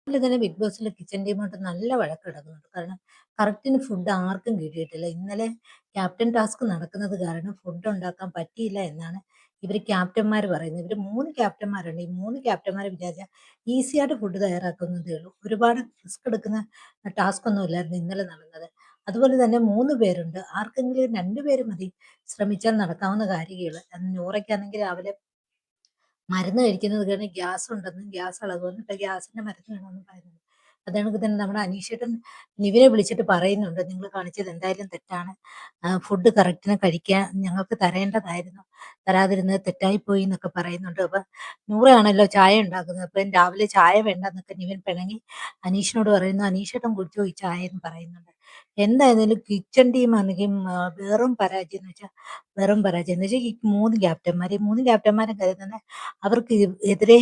അതുപോലെ തന്നെ big ബോസിലെ kitchen ടീമായിട്ട് നല്ല വഴക്ക് കിടക്കുന്നുണ്ട്. കാരണം കറക്റ്റിന് ഫുഡ് ആർക്കും കിട്ടിയിട്ടില്ല. ഇന്നലെ ക്യാപ്റ്റൻ ടാസ്ക് നടക്കുന്നത് കാരണം ഫുഡ് ഉണ്ടാക്കാൻ പറ്റിയില്ല എന്നാണ് ഇവര് ക്യാപ്റ്റന്മാർ പറയുന്നത്. ഇവര് 3 ക്യാപ്റ്റന്മാരുണ്ട്. ഈ 3 ക്യാപ്റ്റന്മാരെ വിചാരിച്ചാൽ ഈസി ആയിട്ട് ഫുഡ് തയ്യാറാക്കുന്നതേ ഉള്ളൂ. ഒരുപാട് റിസ്ക് എടുക്കുന്ന ടാസ്ക് ഒന്നും ഇല്ലായിരുന്നു ഇന്നലെ നടന്നത്. അതുപോലെ തന്നെ 3 പേരുണ്ട്. ആർക്കെങ്കിലും 2 പേര് മതി ശ്രമിച്ചാൽ നടക്കാവുന്ന കാര്യങ്ങള്. നൂറയ്ക്കാണെങ്കിൽ രാവിലെ മരുന്ന് കഴിക്കുന്നത് കാരണം ഗ്യാസ് ഉണ്ടെന്നും ഗ്യാസ് ഇളകുമെന്നും ഇപ്പൊ ഗ്യാസിന്റെ മരുന്ന് വേണമെന്നും പറയുന്നുണ്ട്. അതാണെങ്കിൽ തന്നെ നമ്മുടെ അനീഷേട്ടൻ നിവിനെ വിളിച്ചിട്ട് പറയുന്നുണ്ട്, നിങ്ങൾ കാണിച്ചത് എന്തായാലും തെറ്റാണ്. ഫുഡ് കറക്റ്റിന് കഴിക്കാൻ ഞങ്ങൾക്ക് തരേണ്ടതായിരുന്നു, തരാതിരുന്നത് തെറ്റായിപ്പോയി എന്നൊക്കെ പറയുന്നുണ്ട്. അപ്പൊ നൂറയാണല്ലോ ചായ ഉണ്ടാക്കുന്നത്, അപ്പൊ രാവിലെ ചായ വേണ്ടെന്നൊക്കെ നിവിൻ പിണങ്ങി അനീഷിനോട് പറയുന്നു. അനീഷേട്ടൻ കുടിച്ചോ ഈ ചായ എന്ന് പറയുന്നുണ്ട്. എന്തായാലും കിച്ചൺ ടീം ആണെങ്കിൽ വെറും പരാജയം എന്ന് വെച്ചാൽ വെറും പരാജയം എന്ന് വെച്ചാൽ ഈ 3 ക്യാപ്റ്റന്മാരും കരുതുന്നത് അവർക്ക് എതിരെ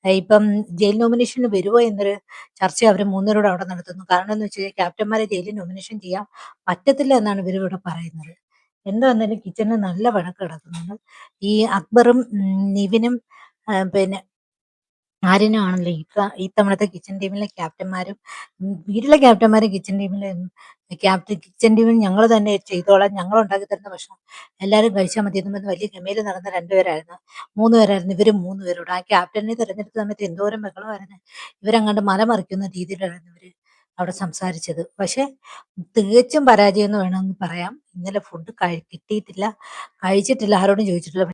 ഇപ്പം ജയിൽ നോമിനേഷന് വരുമോ എന്നൊരു ചർച്ച അവർ മൂന്നുപേരോട് അവിടെ നടത്തുന്നു. കാരണം എന്ന് വെച്ചാൽ ക്യാപ്റ്റന്മാരെ ജയിലിൽ നോമിനേഷൻ ചെയ്യാൻ പറ്റത്തില്ല എന്നാണ് ഇവരിവിടെ പറയുന്നത്. എന്താ വന്നാലും കിച്ചണിൽ നല്ല വഴക്ക് കിടക്കുന്നുണ്ട്. ഈ അക്ബറും നിവിനും പിന്നെ ആര്യനുമാണല്ലോ ഇത്തവണത്തെ കിച്ചൺ ടീമിലെ ക്യാപ്റ്റന്മാരും. വീട്ടിലെ ക്യാപ്റ്റന്മാരും കിച്ചൺ ടീമിൽ ഞങ്ങൾ തന്നെ ചെയ്തോളാം, ഞങ്ങൾ ഉണ്ടാക്കി തരുന്ന ഭക്ഷണം എല്ലാവരും കഴിച്ചാൽ മതി എന്ന് പറഞ്ഞ് വലിയ ഗമയിൽ നടന്ന 2 പേരായിരുന്നു, 3 പേരായിരുന്നു. ഇവരും 3 പേരോട് ആ ക്യാപ്റ്റനെ തെരഞ്ഞെടുത്ത സമയത്ത് എന്തോരം ബഹളമായിരുന്നു. ഇവരങ്ങാണ്ട് മലമറിക്കുന്ന രീതിയിലായിരുന്നു ഇവര് അവിടെ സംസാരിച്ചത്. പക്ഷെ തികച്ചും പരാജയം എന്ന് വേണമെങ്കിൽ പറയാം. ഇന്നലെ ഫുഡ് കിട്ടിയിട്ടില്ല, കഴിച്ചിട്ടില്ല, ആരോടും ചോദിച്ചിട്ടില്ല.